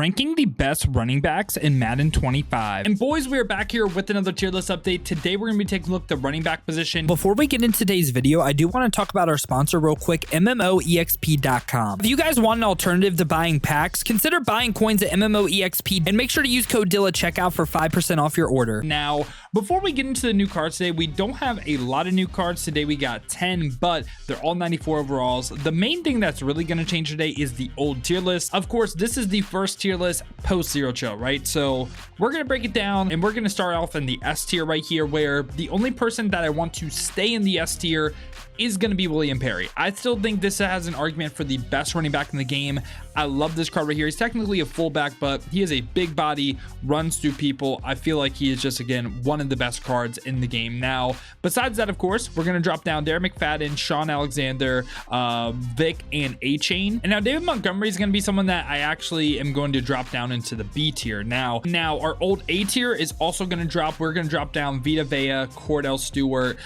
ranking the best running backs in Madden 25. And boys, we are back here with another tier list update. Today, we're going to be taking a look at the running back position. Before we get into today's video, I do want to talk about our sponsor real quick, MMOEXP.com. If you guys want an alternative to buying packs, consider buying coins at MMOEXP and make sure to use code DILL at checkout for 5% off your order. Now, before we get into the new cards today, we don't have a lot of new cards today. We got 10, but they're all 94 overalls. The main thing that's really going to change today is the old tier list. Of course, this is the first tier list post Zero Chill, right? So we're going to break it down and we're going to start off in the S tier right here, where the only person that I want to stay in the S tier is going to be William Perry. I still think this has an argument for the best running back in the game. I love this card right here. He's technically a fullback, but he is a big body, runs through people. I feel like he is just, again, one of the best cards in the game. Now, besides that, of course, we're going to drop down Darren McFadden, Sean Alexander, Vic, and A-Chain. And now David Montgomery is going to be someone that I actually am going to drop down into the B tier. Now our old A tier is also going to drop. We're going to drop down Vita Vea, Cordell Stewart,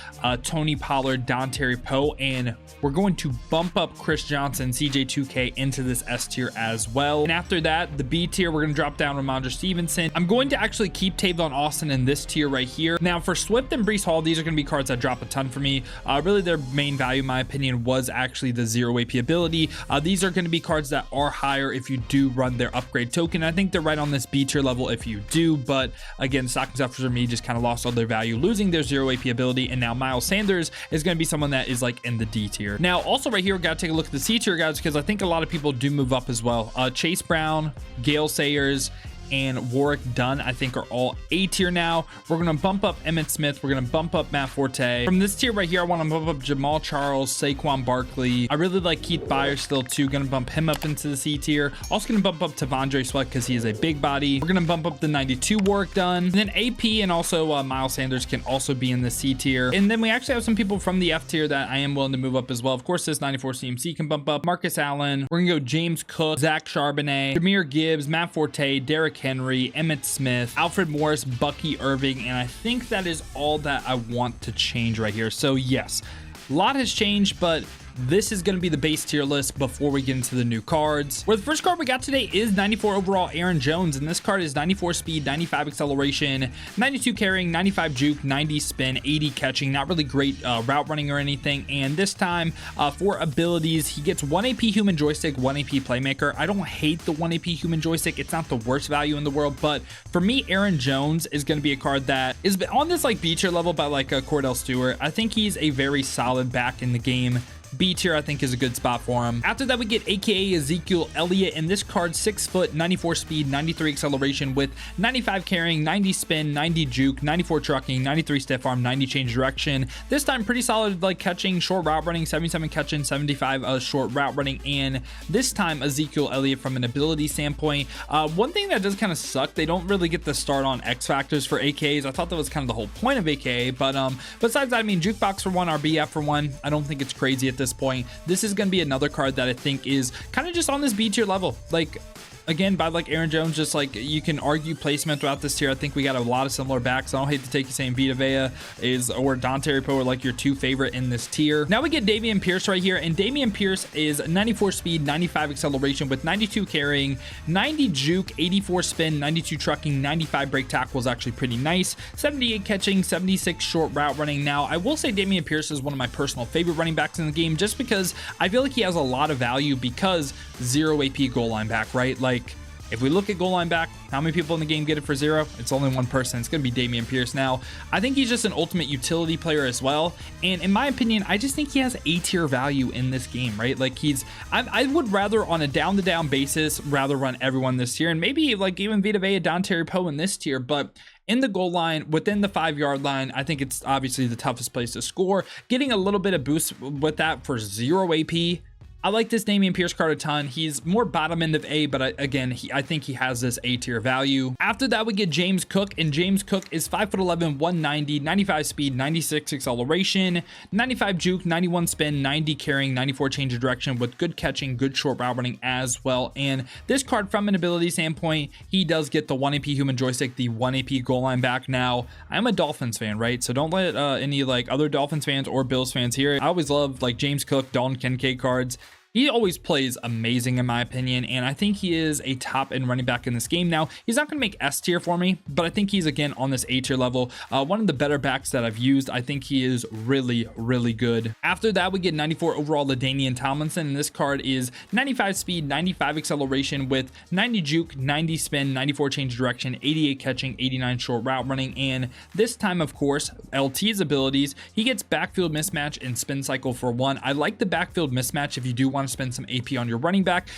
Tony Pollard, Don Terry Poe, and we're going to bump up Chris Johnson, CJ2K into this S tier as well. And after that, the B tier, we're going to drop down Ramondre Stevenson. I'm going to actually keep Tavon Austin in this tier right here. Now for Swift and Breece Hall, these are going to be cards that drop a ton for me. Really their main value, in my opinion, was actually the 0 AP ability. These are going to be cards that are higher if you do run their upgrade token. I think they're right on this B tier level if you do, but again, stocking stuffers for me just kind of lost all their value, losing their 0 AP ability. And now Miles Sanders is going to be someone that is like in the D tier. Now also right here, we got to take a look at the C tier guys, because I think a lot of people do move up as well. Chase Brown, Gale Sayers, and Warwick Dunn, I think, are all A tier now. We're going to bump up Emmitt Smith. We're going to bump up Matt Forte. From this tier right here, I want to bump up Jamal Charles, Saquon Barkley. I really like Keith Byers still too. Going to bump him up into the C tier. Also going to bump up Tavondre Sweat because he is a big body. We're going to bump up the 92 Warwick Dunn. And then AP and also Miles Sanders can also be in the C tier. And then we actually have some people from the F tier that I am willing to move up as well. Of course, this 94 CMC can bump up. Marcus Allen. We're going to go James Cook, Zach Charbonnet, Jahmyr Gibbs, Matt Forte, Derrick Henry, Emmitt Smith, Alfred Morris, Bucky Irving, and I think that is all that I want to change right here. So yes, a lot has changed, but this is going to be the base tier list before we get into the new cards. Where the first card we got today is 94 overall Aaron Jones, and this card is 94 speed, 95 acceleration, 92 carrying, 95 juke, 90 spin, 80 catching. Not really great route running or anything. And this time for abilities, he gets 1 AP human joystick, 1 AP playmaker. I don't hate the 1 AP human joystick. It's not the worst value in the world, but for me, Aaron Jones is going to be a card that is on this like B tier level by like Cordell Stewart. I think he's a very solid back in the game. B tier, I think, is a good spot for him. After that, we get AKA Ezekiel Elliott, and this card, 6 foot, 94 speed, 93 acceleration with 95 carrying, 90 spin, 90 juke, 94 trucking, 93 stiff arm, 90 change direction. This time, pretty solid, like catching, short route running, 77 catching, 75 short route running, and this time Ezekiel Elliott from an ability standpoint. One thing that does kind of suck, they don't really get the start on X factors for AKs. I thought that was kind of the whole point of AKA, but besides that, I mean, jukebox for 1, RBF for 1. I don't think it's crazy at this point. This is going to be another card that I think is kind of just on this B tier level. Like, again, by like Aaron Jones, just like you can argue placement throughout this tier. I think we got a lot of similar backs. I don't hate to take you saying Vita Vea or Don Terry Poe are like your 2 favorite in this tier. Now we get Damien Pierce right here, and Damien Pierce is 94 speed, 95 acceleration with 92 carrying, 90 juke, 84 spin, 92 trucking, 95 break tackle is actually pretty nice, 78 catching, 76 short route running. Now I will say Damien Pierce is one of my personal favorite running backs in the game, just because I feel like he has a lot of value because 0 AP goal line back, right? Like, if we look at goal line back, how many people in the game get it for 0? It's only one person. It's going to be Damien Pierce. Now, I think he's just an ultimate utility player as well. And in my opinion, I just think he has A tier value in this game, right? Like I would rather on a down-to-down basis, rather run everyone this tier. And maybe like even Vita Vea, Don Terry Poe in this tier. But in the goal line, within the 5-yard line, I think it's obviously the toughest place to score. Getting a little bit of boost with that for 0 AP, I like this Damien Pierce card a ton. He's more bottom end of A, but again, I think he has this A tier value. After that, we get James Cook, and James Cook is 5'11", 190, 95 speed, 96 acceleration, 95 juke, 91 spin, 90 carrying, 94 change of direction with good catching, good short route running as well. And this card, from an ability standpoint, he does get the 1 AP human joystick, the 1 AP goal line back. Now, I'm a Dolphins fan, right? So don't let any like other Dolphins fans or Bills fans hear it. I always love like James Cook, Dalton Kincaid cards. he always plays amazing in my opinion, and I think he is a top end running back in this game. Now, he's not going to make S tier for me, but I think he's again on this A tier level. One of the better backs that I've used. I think he is really, really good. After that, we get 94 overall LaDainian Tomlinson, and this card is 95 speed, 95 acceleration with 90 juke, 90 spin, 94 change direction, 88 catching, 89 short route running, and this time, of course, LT's abilities. He gets backfield mismatch and spin cycle for 1. I like the backfield mismatch if you do want to spend some AP on your running back.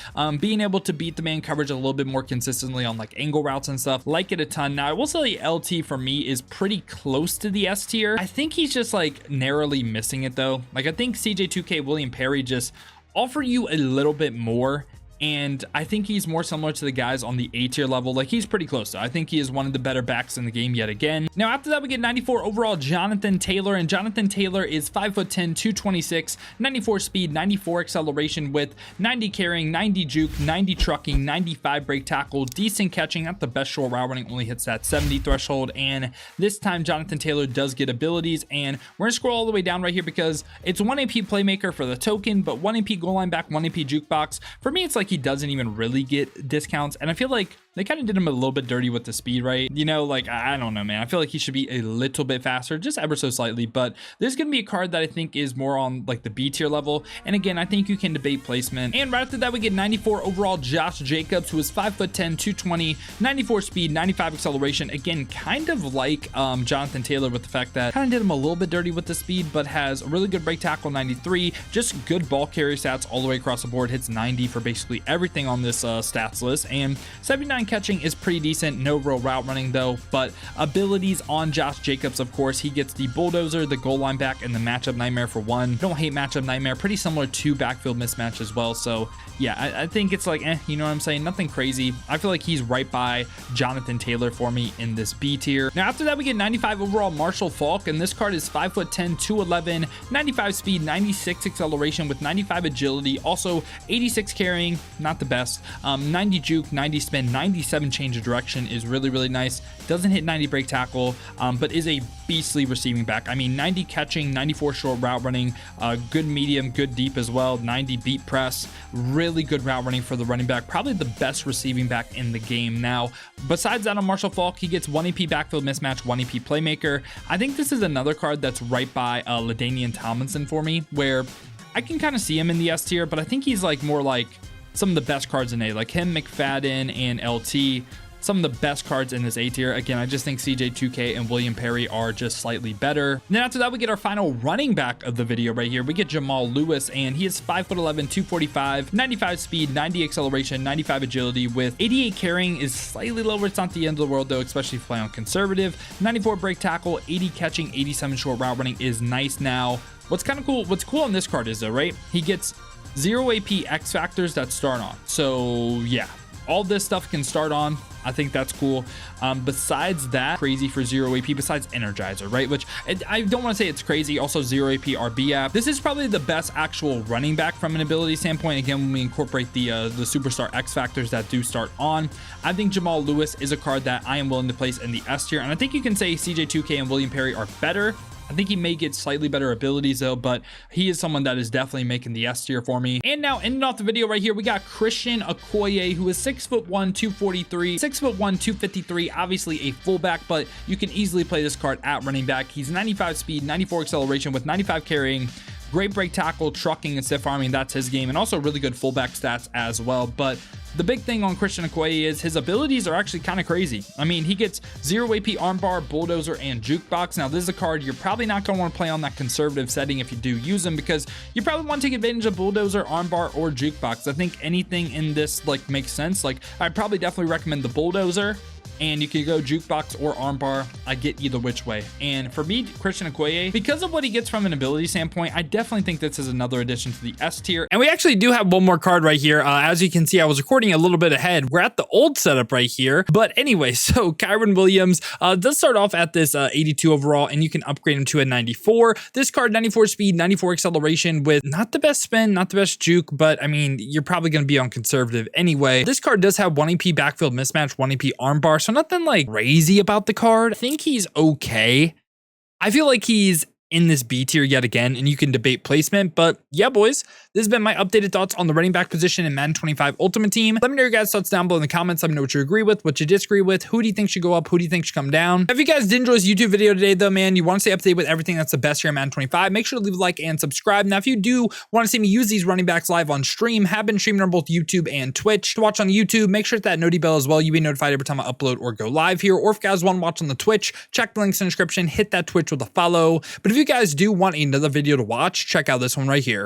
Being able to beat the man coverage a little bit more consistently on like angle routes and stuff, like it a ton. Now, I will say LT for me is pretty close to the S tier. I think he's just like narrowly missing it though. Like I think CJ2K, William Perry just offer you a little bit more. And I think he's more similar to the guys on the A tier level. Like he's pretty close. I think he is one of the better backs in the game yet again. Now after that, we get 94 overall Jonathan Taylor, and Jonathan Taylor is 5'10", 226, 94 speed, 94 acceleration with 90 carrying, 90 juke, 90 trucking, 95 break tackle, decent catching. Not the best short route running, only hits that 70 threshold. And this time Jonathan Taylor does get abilities, and we're gonna scroll all the way down right here because it's 1 AP playmaker for the token, but 1 AP goal line back, 1 AP jukebox. For me, it's like he doesn't even really get discounts, and I feel like they kind of did him a little bit dirty with the speed, right? You know, like I don't know, man. I feel like he should be a little bit faster, just ever so slightly. But there's gonna be a card that I think is more on like the B tier level, and again, I think you can debate placement. And right after that, we get 94 overall Josh Jacobs, who is 5'10", 220, 94 speed, 95 acceleration. Again, kind of like Jonathan Taylor, with the fact that kind of did him a little bit dirty with the speed, but has a really good break tackle, 93, just good ball carry stats all the way across the board. Hits 90 for basically everything on this stats list, and 79 catching is pretty decent. No real route running though. But abilities on Josh Jacobs, of course, he gets the bulldozer, the goal line back, and the matchup nightmare for 1. Don't hate matchup nightmare, pretty similar to backfield mismatch as well. So yeah, I think it's like you know what I'm saying, nothing crazy. I feel like he's right by Jonathan Taylor for me in this B tier. Now after that, we get 95 overall Marshall Faulk, and this card is 5'10", 211, 95 speed, 96 acceleration with 95 agility, also 86 carrying, not the best, 90 juke, 90 spin, 97 change of direction is really, really nice. Doesn't hit 90 break tackle, but is a beastly receiving back. I mean, 90 catching, 94 short route running, good medium, good deep as well, 90 beat press, really good route running for the running back, probably the best receiving back in the game. Now, besides that, on Marshall Faulk, he gets 1 AP backfield mismatch, 1 AP playmaker. I think this is another card that's right by LaDainian Tomlinson for me, where I can kind of see him in the S tier, but I think he's like more like some of the best cards in A, like him, McFadden, and LT. Some of the best cards in this A tier. Again, I just think CJ2K and William Perry are just slightly better. And then after that, we get our final running back of the video right here. We get Jamal Lewis, and he is 5'11", 245, 95 speed, 90 acceleration, 95 agility with 88 carrying is slightly lower. It's not the end of the world though, especially if you play on conservative. 94 break tackle, 80 catching, 87 short route running is nice. Now, what's cool on this card is though, right? He gets 0 AP X factors that start on. So yeah, all this stuff can start on. I think that's cool. Besides that, crazy for 0 AP, besides Energizer, right? Which I don't want to say it's crazy. Also 0 AP RB app. This is probably the best actual running back from an ability standpoint. Again, when we incorporate the superstar X factors that do start on, I think Jamal Lewis is a card that I am willing to place in the S tier. And I think you can say CJ2K and William Perry are better. I think he may get slightly better abilities though, but he is someone that is definitely making the S tier for me. And now ending off the video right here, we got Christian Okoye, who is 6'1", 243, 6'1", 253, obviously a fullback, but you can easily play this card at running back. He's 95 speed, 94 acceleration with 95 carrying, great break tackle, trucking, and stiff arming. That's his game, and also really good fullback stats as well. But the big thing on Christian Okoye is his abilities are actually kind of crazy. I mean, he gets 0 AP armbar, bulldozer, and jukebox. Now, this is a card you're probably not going to want to play on that conservative setting if you do use him, because you probably want to take advantage of bulldozer, armbar, or jukebox. I think anything in this like makes sense. Like, I'd probably definitely recommend the bulldozer, and you can go jukebox or armbar. I get either which way. And for me, Christian Okoye, because of what he gets from an ability standpoint, I definitely think this is another addition to the S tier. And we actually do have one more card right here. As you can see, I was recording a little bit ahead. We're at the old setup right here. But anyway, so Kyren Williams does start off at this 82 overall, and you can upgrade him to a 94. This card, 94 speed, 94 acceleration with not the best spin, not the best juke, but I mean, you're probably going to be on conservative anyway. This card does have 1 AP backfield mismatch, 1 AP armbar, so nothing like crazy about the card. I think he's okay. I feel like he's in this B tier yet again, and you can debate placement, but yeah, boys, this This has been my updated thoughts on the running back position in Madden 25 Ultimate Team. Let me know your guys' thoughts down below in the comments. Let me know what you agree with, what you disagree with. Who do you think should go up? Who do you think should come down? If you guys did enjoy this YouTube video today, though, man, you want to stay up to date with everything that's the best here in Madden 25, make sure to leave a like and subscribe. Now, if you do want to see me use these running backs live on stream, have been streaming on both YouTube and Twitch. To watch on YouTube, make sure to hit that noti bell as well. You'll be notified every time I upload or go live here. Or if you guys want to watch on the Twitch, check the links in the description, hit that Twitch with a follow. But if you guys do want another video to watch, check out this one right here.